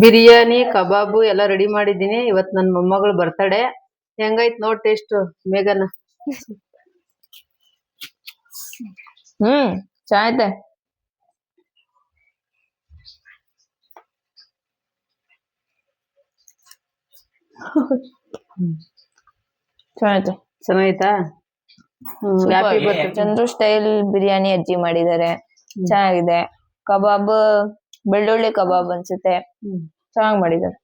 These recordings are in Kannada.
ಬಿರಿಯಾನಿ ಕಬಾಬು ಎಲ್ಲ ರೆಡಿ ಮಾಡಿದ್ದೀನಿ. ಇವತ್ತು ನನ್ನ ಮೊಮ್ಮಗಳು ಬರ್ತಡೆ. ಹೆಂಗೈತ್ ನೋಡ್ ಟೇಸ್ಟ್ ಮೇಘನ? ಚೆನ್ನಾಗೈತೆ. ಚೆನ್ನಾಗೈತೆ. ಚೆನ್ನಾಗೈತಾ? Happy birthday. Chandru style biryani ಅಜ್ಜಿ ಮಾಡಿದ್ದಾರೆ. ಚೆನ್ನಾಗಿದೆ. ಕಬಾಬ್ ಬೆಳ್ಳುಳ್ಳಿ ಕಬಾಬ್ ಅನ್ಸುತ್ತೆ. ಚೆನ್ನಾಗಿ ಮಾಡಿದ್ದಾರೆ.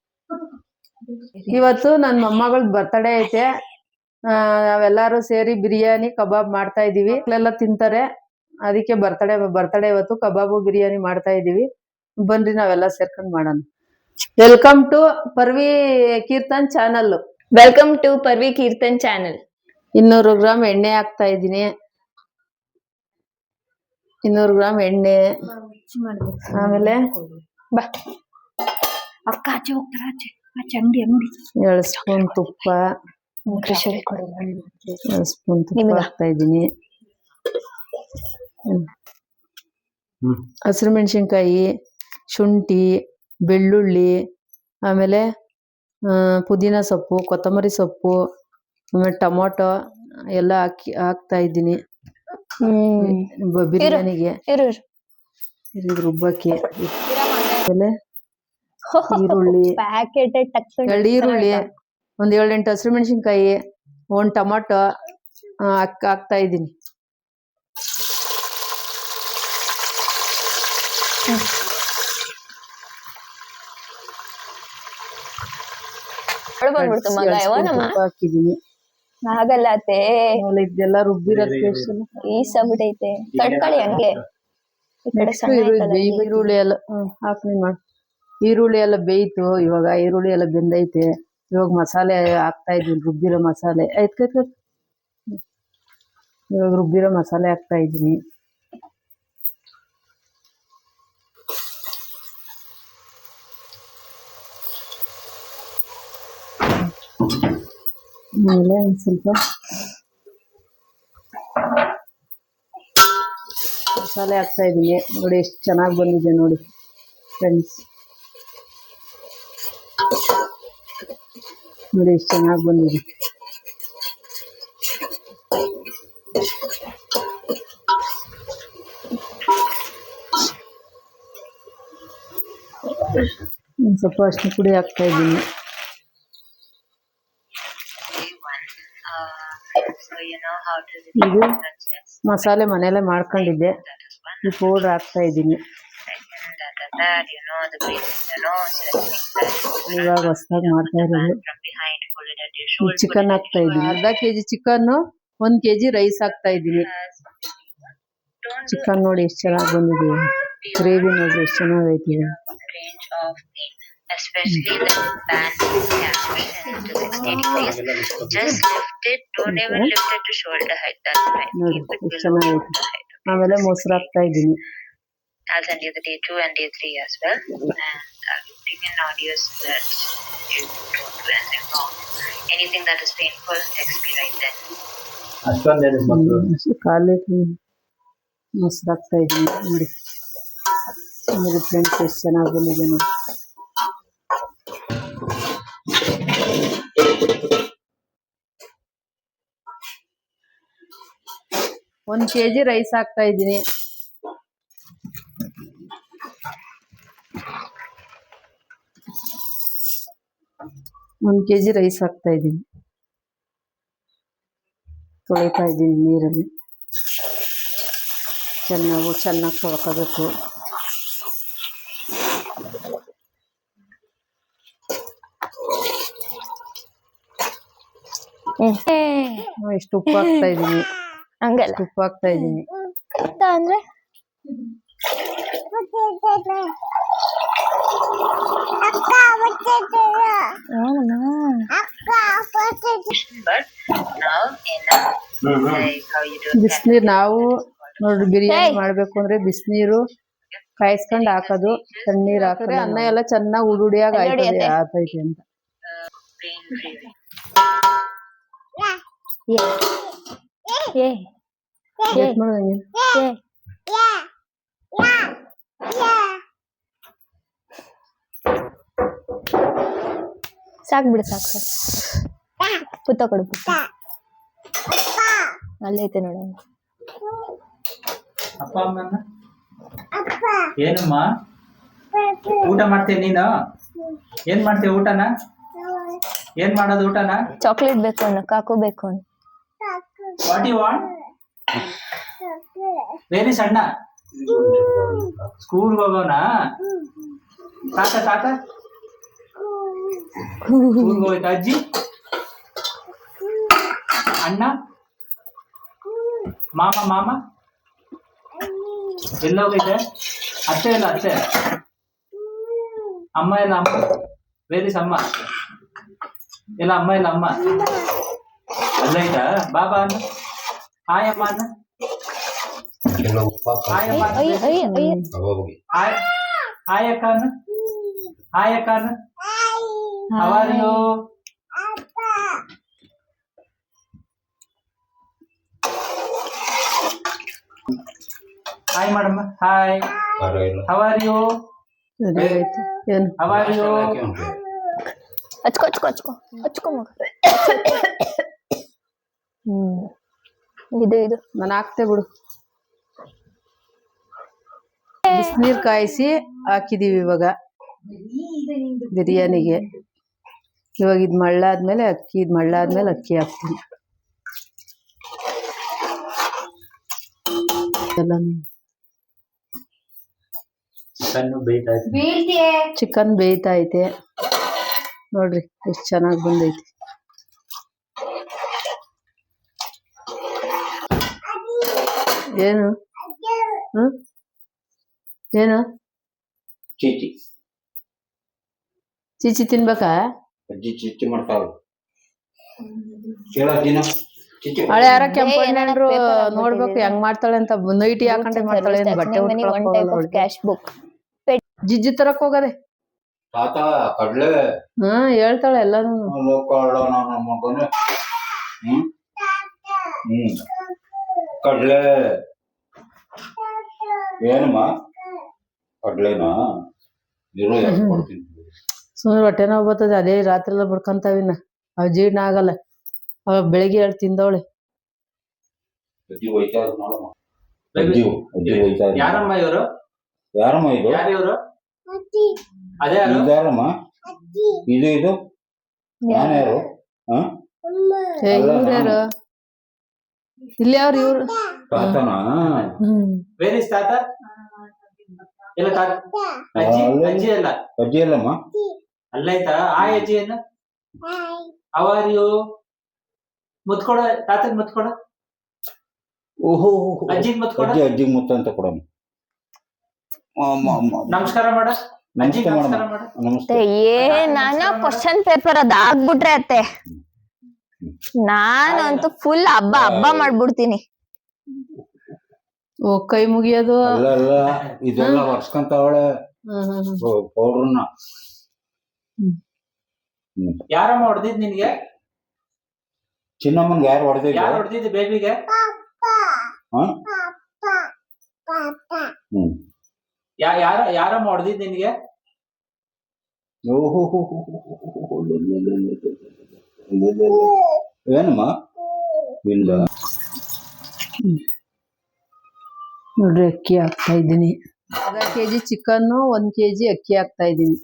ಇವತ್ತು ನನ್ನ ಮೊಮ್ಮಗಳ ಬರ್ತಡೇ ಐತೆ. ನಾವೆಲ್ಲರೂ ಸೇರಿ ಬಿರಿಯಾನಿ ಕಬಾಬ್ ಮಾಡ್ತಾ ಇದೀವಿ. ಮಕ್ಕಳೆಲ್ಲ ತಿಂತಾರೆ, ಅದಕ್ಕೆ ಬರ್ತಡೇ ಇವತ್ತು ಕಬಾಬು ಬಿರಿಯಾನಿ ಮಾಡ್ತಾ ಇದೀವಿ. ಬನ್ರಿ ನಾವೆಲ್ಲ ಸೇರ್ಕೊಂಡು ಮಾಡೋಣ. Welcome to Parvi Keertan channel. Welcome to Parvi Keertan channel. 200 gram ಎಣ್ಣೆ ಹಾಕ್ತಾ ಇದ್ದೀನಿ. 200 ಗ್ರಾಮ್ ಎಣ್ಣೆ. ಆಮೇಲೆ ಬಾ ಅಕ್ಕ ಆಚೆ ಹೋಗ್ತಾರ, ಆಚೆ ಅಂಗಡಿ 2 ಸ್ಪೂನ್ ತುಪ್ಪ. 2 ಸ್ಪೂನ್ ತುಪ್ಪ ಹಾಕ್ತಾ ಇದ್ದೀನಿ. ಹಸಿರು ಮೆಣಸಿನ್ಕಾಯಿ, ಶುಂಠಿ, ಬೆಳ್ಳುಳ್ಳಿ, ಆಮೇಲೆ ಪುದೀನ ಸೊಪ್ಪು, ಕೊತ್ತಂಬರಿ ಸೊಪ್ಪು, ಆಮೇಲೆ ಟೊಮೊಟೊ ಎಲ್ಲ ಹಾಕ್ತಾ ಇದ್ದೀನಿ ಬಿರಿಯಾನಿಗೆ ರುಬ್ಬಕ್ಕೆ. ಆಮೇಲೆ ಈರುಳ್ಳಿ, 2 ಈರುಳ್ಳಿ, ಒಂದ್ 7-8 ಹಸಿರು ಮೆಣಸಿನ್ಕಾಯಿ, 1 ಟೊಮೊಟೊ ಹಾಕ್ತಾ ಇದ್ದೀನಿ. ಹಾಕಿದೀನಿ. ಆಗಲ್ಲ ಅತ್ತೆ, ಇದೆಲ್ಲ ರುಬ್ಬಿರೋದು ಈಸಾಗ್ಬಿಟ್ಟೈತೆ. ತಡ್ಕೊಳ್ಳಿ ಹಂಗೆ. ಈರುಳ್ಳಿ ಎಲ್ಲ ಹಾಕಿ ಮಾಡಿ. ಈರುಳ್ಳಿ ಎಲ್ಲ ಬೇಯ್ತು. ಇವಾಗ ಈರುಳ್ಳಿ ಎಲ್ಲ ಬೆಂದೈತೆ. ಇವಾಗ ಮಸಾಲೆ ಹಾಕ್ತಾ ಇದ್ದೀನಿ, ರುಬ್ಬಿರೋ ಮಸಾಲೆ. ಇವಾಗ ರುಬ್ಬಿರೋ ಮಸಾಲೆ ಹಾಕ್ತಾ ಇದ್ದೀನಿ. ಆಮೇಲೆ ಒಂದು ಸ್ವಲ್ಪ ಮಸಾಲೆ ಹಾಕ್ತಾ ಇದ್ದೀನಿ. ನೋಡಿ ಎಷ್ಟು ಚೆನ್ನಾಗಿ ಬಂದಿದೆ ನೋಡಿ ಫ್ರೆಂಡ್ಸ್. ನೋಡಿ ಎಷ್ಟು ಚೆನ್ನಾಗಿ ಬಂದಿದೆ. ಒಂದು ಸ್ವಲ್ಪ ಅರಿಶಿನ ಪುಡಿ ಹಾಕ್ತಾ ಇದ್ದೀನಿ. ಇದು ಮಸಾಲೆ ಮನೆಯಲ್ಲೇ ಮಾಡ್ಕೊಂಡಿದ್ದೆ. ಈ ಪೌಡರ್ ಹಾಕ್ತಾ ಇದ್ದೀನಿ. ಇವಾಗ ಹೊಸದಾಗಿ ಮಾಡ್ತಾ ಇರೋದು. ಚಿಕನ್ ಹಾಕ್ತಾ ಇದ್ದೀನಿ. ಅರ್ಧ kg ಚಿಕನ್ನು, 1 kg ರೈಸ್ ಹಾಕ್ತಾ ಇದ್ದೀನಿ. ಚಿಕನ್ ನೋಡಿ ಎಷ್ಟು ಚೆನ್ನಾಗಿ ಬಂದಿದೆ. ಗ್ರೇವಿ ನೋಡಿ ಎಷ್ಟು ಚೆನ್ನಾಗೈತೆ. Especially the pan caption to 60 degrees. Just lift it. Don't even lift it to shoulder height. That's right. Keep it below shoulder height. ಆಮೇಲೆ ಮೊಸರು ಹಾಕ್ತಾ ಇದ್ದೀನಿ. I'll send you the day 2 and day 3 as well. And I'll be putting in audio so that you don't do anything wrong. Anything that is painful, text me right then. ಕಾಲು ಮೊಸರು ಹಾಕ್ತಾ ಇದ್ದೀನಿ ನೋಡಿ. ನೋಡಿ ಫ್ರೆಂಡ್ಸ್ ಎಷ್ಟು ಚೆನ್ನಾಗಿ ಬಂದಿದೆ ನೋಡಿ. ಒಂದು kg ರೈಸ್ ಹಾಕ್ತಾ ಇದ್ದೀನಿ. ರೈಸ್ ಹಾಕ್ತಾ ಇದ್ದೀನಿ. ತೊಳಿತಾ ಇದ್ದೀನಿ ನೀರಲ್ಲಿ. ಚೆನ್ನಾಗಿ ತೊಳ್ಕೋಬೇಕು. ಎಷ್ಟು ಉಪ್ಪು ಹಾಕ್ತಾ ಇದ್ದೀನಿ. ಹಂಗಲ್ಲ ಉಪ್ಪು ಹಾಕ್ತಾ ಇದ್ದೀನಿ. ಅಂದ್ರೆ But now in like how you do ಬಿಸಿನೀರು ನಾವು ನೋಡಿ ಬಿರಿಯಾನಿ ಮಾಡ್ಬೇಕು ಅಂದ್ರೆ ಬಿಸಿನೀರು ಕಾಯಿಸ್ಕೊಂಡು ಹಾಕೋದು. ತಣ್ಣೀರು ಹಾಕಿದ್ರೆ ಅನ್ನ ಎಲ್ಲ ಚೆನ್ನಾಗಿ ಉಡುಡಿಯಾಗಿ ಆಯ್ತೈತೆ ಅಂತ. pain free. ಸಾಕ್ ಬಿಡು ಸಾಕು ಪುತ್ತ ಕೊಡು ಪುತ್ತ ಅಲ್ಲೈತೆ ನೋಡ ಅಪ್ಪ ಅಮ್ಮನ ಏನಮ್ಮ ಊಟ ಮಾಡ್ತೀಯ ನೀನು ಏನ್ ಮಾಡ್ತೀಯ ಊಟನ ಏನ್ ಮಾಡೋದು ಊಟನ ಚಾಕ್ಲೇಟ್ ಬೇಕು ಅನ್ನ ಕಾಕು ಬೇಕು ಅನ್ನ ವಾಟ್ ಯು ವಾಂಟ್ ವೆರಿ ಸಣ್ಣ ಸ್ಕೂಲ್ ಹೋಗೋಣ ತಾತ ತಾತ ಸ್ಕೂಲ್ ಹೋಯ್ತಾ ಅಜ್ಜಿ ಅಣ್ಣ ಮಾಮ ಮಾಮ ಎಲ್ಲ ಹೋಗೈತೆ ಅತ್ತೆ ಇಲ್ಲ ಅತ್ತೆ ಅಮ್ಮ ಇಲ್ಲ ಅಮ್ಮ ವೇರಿಸ್ ಅಮ್ಮ ಇಲ್ಲ ಅಮ್ಮ ಇಲ್ಲ ಅಮ್ಮ ಅಲ್ಲ ಐತಾ ಬಾಬಾ ಅನ್ನ ಹಾಯ್ ಅಮ್ಮ ಅನ್ನ ಹಾಯ್ ಅಮ್ಮ ಹಾಯ್ ಹಾಯ್ ಅಕ್ಕ ಅನ್ನ ಹಾಯ್ ಅಕ್ಕ ಅನ್ನ ಹೌ ಆರ್ ಯು ಹಾಯ್ ಮಾಡಮ್ಮ ಹಾಯ್ ಹೌ ಆರ್ ಯು ಏನು ಹೌ ಆರ್ ಯು ಹಚ್ಕೋ ಹಚ್ಕೋ ಹಚ್ಕೋ ಹಚ್ಕೋ ಮಗ ಇದು ಇದು ನಾನು ಹಾಕ್ತೆ ಬಿಡು ಬಿಸಿನೀರು ಕಾಯಿಸಿ ಹಾಕಿದೀವಿ ಇವಾಗ ಬಿರಿಯಾನಿಗೆ ಇವಾಗ ಇದು ಮಳ್ಳಾದ್ಮೇಲೆ ಅಕ್ಕಿ ಅಕ್ಕಿ ಹಾಕ್ತೀನಿ ಎಲ್ಲ ಚಿಕನ್ ಬೇಯ್ತಾ ಐತೆ ನೋಡ್ರಿ ಎಷ್ಟು ಚೆನ್ನಾಗಿ ಬಂದೈತಿ ಏನು ಏನು ಚೀಚಿ ಚೀಚಿ ತಿನ್ಬೇಕಾ ಅಜ್ಜಿ ಚೀಚಿ ಮಾಡ್ತಾಳ ಕೇಳ ದಿನ ಚೀಚಿ ಹಳೆ ಯಾರ ಕೆಂಪಣ್ಣರು ನೋಡ್ಬೇಕು ಹೆಂಗ್ ಮಾಡ್ತಾಳೆ ಅಂತ ನೈಟಿ ಹಾಕೊಂಡೆ ಮಾಡ್ತಾಳೆ ಏನ್ ಬಟ್ಟೆ ಉಟ್ಕೊಳಕ್ ಹೋಗಲ್ಲ ಅವಳು. ಕ್ಯಾಶ್ ಬುಕ್ ಜಿಜ್ಜಿ ತರಕ್ ಹೋಗದೆ ತಾತ ಕಡ್ಲೆ ಹೇಳ್ತಾಳೆ ಎಲ್ಲಾನು ಲೋಕಾಳ ನನ್ನ ಮಗನೇ ಹ್ಮ್ ಹ್ಮ್ ಕಡ್ಲೆ ಏನಮ್ಮ ಕಡ್ಲೆನಾ ಇರು ಕೊಡ್ತೀನಿ ಸುಮ್ಮನೆ ಹೊಟ್ಟೆ ನೋವು ಬರ್ತದೆ ಅದೇ ರಾತ್ರಿ ಎಲ್ಲ ಬಿಡ್ಕೊಂತಾವಿನ ಅವ್ ಜೀರ್ಣ ಆಗಲ್ಲ ಅವ ಬೆಳಿಗ್ಗೆ ಹೇಳಿ ತಿಂದವಳೆ ಅಜ್ಜಿ ಹೋಯ್ತಾ ಇರು ನೋಡಮ್ಮ ಅಜ್ಜಿ ಹೋಯ್ತಾ ಇರು ಯಾರಮ್ಮ ಇವರು ಯಾರಮ್ಮ ಇದು ಯಾರು ಇವರು ಅದೇ ಯಾರು ಇದಾರಮ್ಮ ಇದು ಇದು ನಾನು ಯಾರು ಹ ಇವ್ರ್ಯಾರು ಇಲ್ಲಿ ಅವ್ರು ಇವ್ರು ತಾತನಾ ವೇರಿಸ್ ತಾತ ಇಲ್ಲ ತಾತ ಅಜ್ಜಿ ಅಜ್ಜಿ ಅಲ್ಲ ಅಜ್ಜಿ ಅಲ್ಲಮ್ಮ ಅಲ್ಲೈತಾ ಆ ಅಜ್ಜಿ ಅನ್ನ ಹೌ ಆರ್ ಯು ಮುತ್ಕೊಡ ತಾತನ್ ಮುತ್ಕೊಡ ಓಹೋ ಅಜ್ಜಿಗ್ ಮುತ್ಕೊಡ ಅಜ್ಜಿ ಅಜ್ಜಿಗೆ ಮುತ್ತ ಅಂತ ಕೊಡಮ್ಮ ನಮಸ್ಕಾರ ಮಾಡ ಅಜ್ಜಿಗ್ ನಮಸ್ತೆ ನಮಸ್ಕಾರ ಮಾಡಮ್ಮ ಮಾಡ ನಮಸ್ತೆ ನಾನ ಕ್ವಶನ್ ಪೇಪರ್ ಅದ್ ಆಗ್ಬಿಟ್ರೆ ಅತ್ತೆ ನಾನಂತೂ ಫುಲ್ ಹಬ್ಬ ಮಾಡ್ಬಿಡ್ತೀನಿ ಓ ಕೈ ಮುಗಿಯೋದು ಅಲ್ಲ ಅಲ್ಲ ಇದೆಲ್ಲ ಒರ್ಸ್ಕೊಂತಾವಳೆ ಪೌಡ್ರನ್ನ ಯಾರಮ್ಮ ಹೊಡೆದಿದ್ ನಿನ್ಗೆ ಚಿನ್ನಮ್ಮನ್ಗೆ ಯಾರು ಹೊಡೆದಿಲ್ಲ ಯಾರು ಹೊಡೆದಿದ್ದು ಬೇಬಿಗೆ ಹ್ಮ್ ಯಾರಮ್ಮ ಹೊಡೆದಿದ್ ನಿನ್ಗೆ ಓಹೋ ಏನಮ್ಮ ಇಲ್ಲ ನೋಡ್ರಿ ಅಕ್ಕಿ ಹಾಕ್ತಾ ಇದ್ದೀನಿ ಅರ್ಧ ಕೆಜಿ ಚಿಕನ್ನು 1 ಕೆಜಿ ಅಕ್ಕಿ ಹಾಕ್ತಾ ಇದ್ದೀನಿ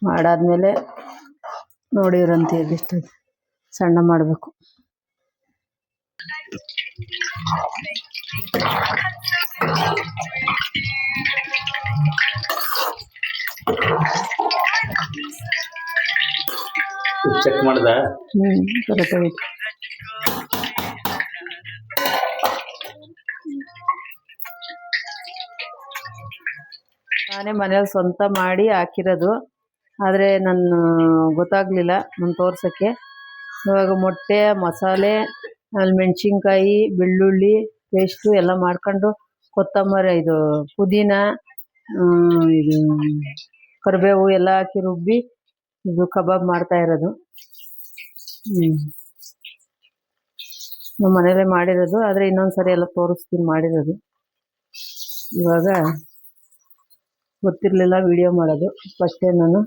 ಮಾಡಾದ್ಮೇಲೆ ನೋಡಿರಂತೆ ಎಲ್ಲಿಷ್ಟು ಸಣ್ಣ ಮಾಡಬೇಕು ಚೆಕ್ ಮಾಡ್ದ ಕರೆಕ್ಟ್ ಆಗೈತೆ ನಾನೇ ಮನೇಲಿ ಸ್ವಂತ ಮಾಡಿ ಹಾಕಿರೋದು ಆದರೆ ನಾನು ಗೊತ್ತಾಗ್ಲಿಲ್ಲ ನಾನು ತೋರ್ಸೋಕ್ಕೆ ಇವಾಗ ಮೊಟ್ಟೆ ಮಸಾಲೆ ಆಮೇಲೆ ಮೆಣಸಿನ್ಕಾಯಿ ಬೆಳ್ಳುಳ್ಳಿ ಪೇಸ್ಟು ಎಲ್ಲ ಮಾಡ್ಕೊಂಡು ಕೊತ್ತಂಬರಿ ಇದು ಪುದೀನ ಇದು ಕರಿಬೇವು ಎಲ್ಲ ಹಾಕಿ ರುಬ್ಬಿ ಇದು ಕಬಾಬ್ ಮಾಡ್ತಾ ಇರೋದು. ನಮ್ಮ ಮನೇಲೆ ಮಾಡಿರೋದು, ಆದರೆ ಇನ್ನೊಂದ್ಸರಿ ಎಲ್ಲ ತೋರಿಸ್ತೀನಿ ಮಾಡಿರೋದು. ಇವಾಗ ಗೊತ್ತಿರಲಿಲ್ಲ ವಿಡಿಯೋ ಮಾಡೋದು, ಫಸ್ಟೇ ನಾನು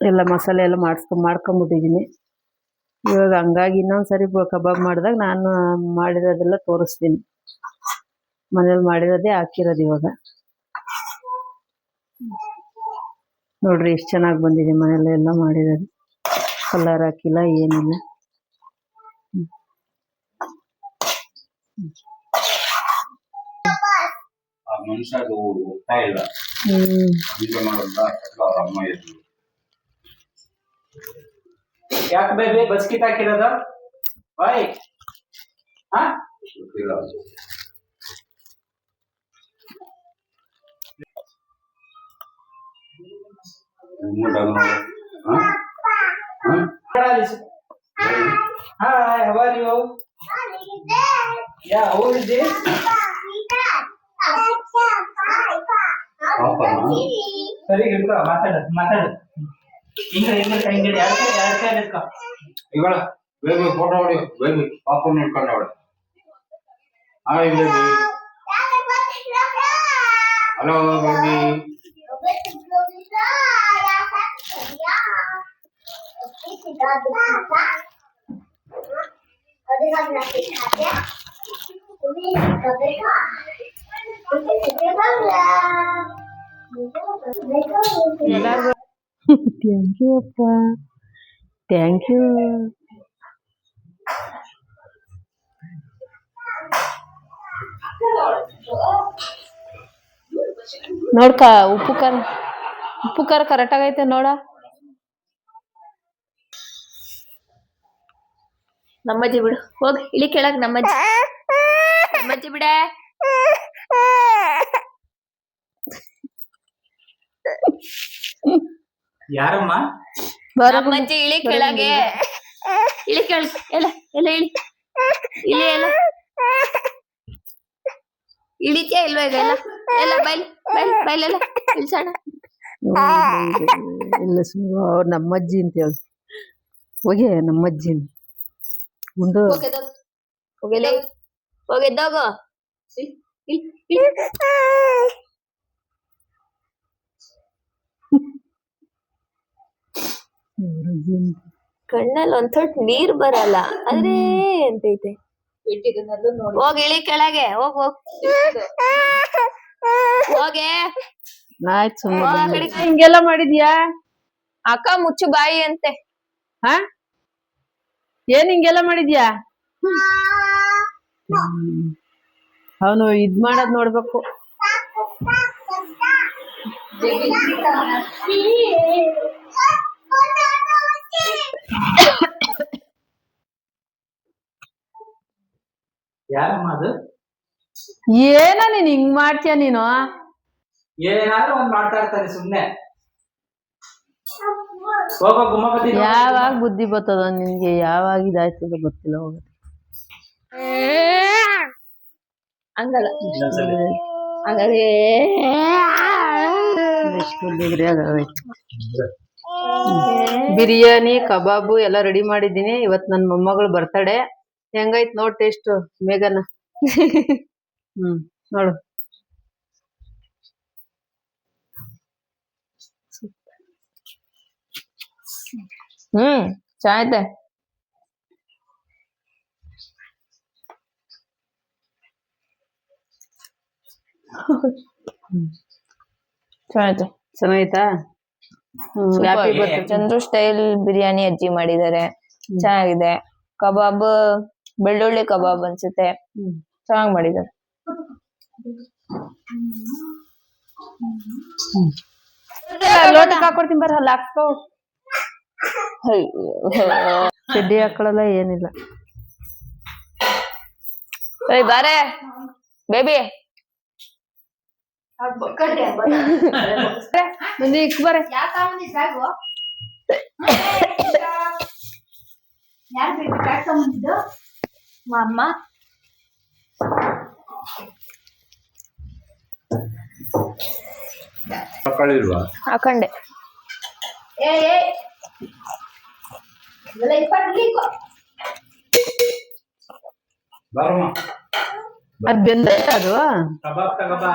ಎಲ್ಲ ಮಸಾಲೆ ಎಲ್ಲ ಮಾಡ್ಕೊಂಬಿಟ್ಟಿದ್ದೀನಿ. ಇವಾಗ ಹಂಗಾಗಿ ಇನ್ನೊಂದ್ಸರಿ ಕಬಾಬ್ ಮಾಡಿದಾಗ ನಾನು ಮಾಡಿರೋದೆಲ್ಲ ತೋರಿಸ್ತೀನಿ. ಮನೇಲಿ ಮಾಡಿರೋದೇ ಹಾಕಿರೋದು. ಇವಾಗ ನೋಡ್ರಿ ಎಷ್ಟು ಚೆನ್ನಾಗಿ ಬಂದಿದೆ. ಮನೆಯಲ್ಲೆಲ್ಲ ಮಾಡಿರೋದು, ಕಲರ್ ಹಾಕಿಲ್ಲ ಏನಿಲ್ಲ. ಆ ಮನುಷ್ಯ ಅದು ಹೋಗ್ತಾ ಇಲ್ಲ. ಈಗ ಮಾಡೋದ ಅವ್ರ ಅಮ್ಮ ಇದ್ರು. ಯಾಕೆ ಬೇಬಿ ಬಸ್ಕಿಟ್ ಹಾಕಿರೋದು? ಬಾಯ್ ಹಾ ಗೊತ್ತಿಲ್ಲ ಅದು. Hi, how are you? Yeah, who is this? ಸರಿ ಹಿಡ್ಕೊ, ಮಾತಾಡು. ಹಿಂಗೆ ಯಾರ ಹಿಡ್ಕೊ. ಇವಾಗ ಬೇಬಿ ಫೋಟೋ ಹೊಡಿ. ಬೇಬಿ ಪಾಪನ್ ಹಿಡ್ಕೊಂಡೆ ಅವಳೆ. Hi baby. Hello baby. Thank you ಅಪ್ಪ, ಥ್ಯಾಂಕ್ ಯು. ನೋಡ್ಕ ಉಪ್ಪು ಖಾರ ಕರೆಕ್ಟ್ ಆಗೈತೆ ನೋಡ. ನಮ್ಮಜ್ಜಿ ಬಿಡು, ಹೋಗಿ ಇಳಿ ಕೆಳಗ್. ನಮ್ಮಜ್ಜಿ ಬಿಡ. ಯಾರಮ್ಮ? ನಮ್ಮಜ್ಜಿ ಇಳಿ ಕೆಳಗೆ. ಇಳಿ ಕೆಳಗೆ. ಎಲ್ಲ ಇಳಿ ಎಲ್ಲ ಇಳಿತೀಯ ಇಲ್ವಾ? ಈಗ ಎಲ್ಲ ಬೈಲೆಲ್ಲ ಇಳ್ಸೋಣ. ಇಲ್ಲ ಸುಮ್ಮನೆ ಅವ್ರು ನಮ್ಮಜ್ಜಿ ಅಂತ ಹೇಳಿ ಹೋಗಿ. ನಮ್ಮಜ್ಜಿ ಉಂಡು ಹೋಗಿದ್ದೋಗ. ಕಣ್ಣಲ್ಲಿ ಒಂದ್ ತೊಟ್ ನೀರ್ ಬರಲ್ಲ ಆದ್ರೆ ಅಂತೈತೆ. ಹೋಗಿ ಇಳಿ ಕೆಳಗೆ. ಹೋಗೆ. ಆಯ್ತು ಸುಮ್ಮನೆ. ಹಿಂಗೆಲ್ಲ ಮಾಡಿದ್ಯಾ ಅಕ್ಕ? ಮುಚ್ಚು ಬಾಯಿ ಅಂತೆ. ಹಾ, ಏನ್ ಹಿಂಗೆಲ್ಲ ಮಾಡಿದ್ಯಾ? ಅವನು ಇದ್ ಮಾಡೋದ್ ನೋಡ್ಬೇಕು. ಯಾರಮ್ಮ ಅದು? ಏನ ನೀನ್ ಹಿಂಗ್ ಮಾಡ್ತೀಯ ನೀನು? ಏನಾದ್ರೂ ಒಂದ್ ಮಾಡ್ತಾ ಇರ್ತಾರೆ ಸುಮ್ನೆ. ಹೋಗೋ ಗುಮ್ಮಪತಿ. ಯಾವಾಗ ಬುದ್ಧಿ ಬರ್ತದ ನಿನ್ಗೆ? ಯಾವಾಗ ಇದಾಯ್ತದ ಗೊತ್ತಿಲ್ಲ. ಹೋಗುತ್ತೆ ಹಂಗಲ್ಲ. ಬಿರಿಯಾನಿ ಕಬಾಬು ಎಲ್ಲ ರೆಡಿ ಮಾಡಿದ್ದೀನಿ. ಇವತ್ ನನ್ ಮೊಮ್ಮಗಳು ಬರ್ತಡೆ. ಹೆಂಗೈತ್ ನೋಡ್ ಟೇಸ್ಟ್ ಮೇಘನ. ನೋಡು. ಚೆನ್ನಾಗೈತೆ. ಚೆನ್ನಾಯ್ತಾ? ಚಂದ್ರು ಸ್ಟೈಲ್ ಬಿರಿಯಾನಿ ಅಜ್ಜಿ ಮಾಡಿದ್ದಾರೆ. ಚೆನ್ನಾಗಿದೆ. ಕಬಾಬ್ ಬೆಳ್ಳುಳ್ಳಿ ಕಬಾಬ್ ಅನ್ಸುತ್ತೆ. ಚೆನ್ನಾಗಿ ಮಾಡಿದ್ದಾರೆ. ಲೋಟಕ್ಕೆ ಹಾಕೊಡ್ತೀನಿ ಬರ. ಅಲ್ಲಿ ಹಾಕ್ಕೋ. ಚಡ್ಡಿ ಹಾಕೊಳಲ್ಲ ಏನಿಲ್ಲ. ಬಾರೆ ಬೇಬಿ. ಬರೆ. ಅಮ್ಮ ತಕೊಳ್ಳಿ ಇಲ್ವಾ? ಹಾಕೊಂಡೆ. ಬಾರಮ್ಮ. ಅದ್ ಬೆಂದ ಅದು ಕಬಾಬ್ ತಗೋಬಾ.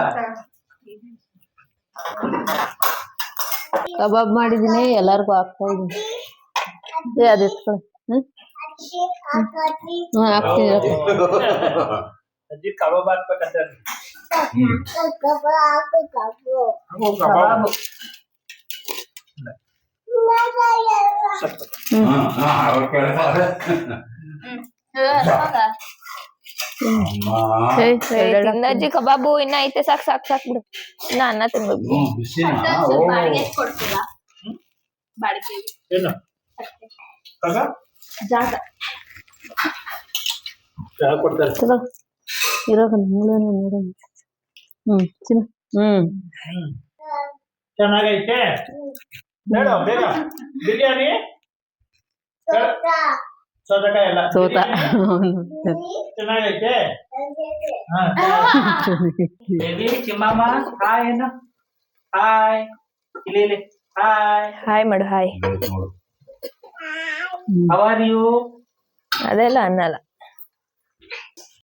ಕಬಾಬ್ ಮಾಡಿದೀನಿ, ಎಲ್ಲಾರ್ಗು ಹಾಕ್ತಾ ಇದೀನಿ. ಅದ್ ಎತ್ಕೊಳ್ಳಿ. ಹಾಕ್ತೀನಿ. ಅಜ್ಜಿ ಕಬಾಬ್ ಹಾಕ್ಬೇಕಂತ. ಕಬಾಬು. ಅವ್ರು ಕೇಳ್ತಾರೆ. ಅಮ್ಮ. ತಿಂದಜ್ಜಿ ಕಬಾಬು ಇನ್ನ ಐತೆ, ಸಾಕ್ ಸಾಕ್ ಸಾಕ್ ಬಿಡು. ಇನ್ನ ಅನ್ನ ತಿನ್ಬೇಕು. ಬಿಸಿನಾ? ಓ. ಏನು ಕಬಾಬ್ ಜಾಗ ಚಾ ಕೊಡ್ತಾರೆ. ಚಲೋ ಇರೋಕ ನೋಡೋಣ ನೋಡೋಣ. ಚೆನ್ನಾಗೈತೆ ಹೇಳು ಬೇಗ. ಬಿರಿಯಾನಿ ಸೌತೆಕಾಯಿ ಎಲ್ಲ ಸೋತ. ಚೆನ್ನಾಗೈತೆ. ಬೇಬಿ ಚಿಮ್ಮಮ್ಮ ಹಾಯ್ ಏನು ಹಾಯ್ ಇಲ್ಲಿ ಇಲ್ಲಿ ಹಾಯ್. ಹಾಯ್ ಮಾಡು, ಹಾಯ್. ನೋಡು. How are you? ಅದೆಲ್ಲ ಅನ್ನಲ್ಲ.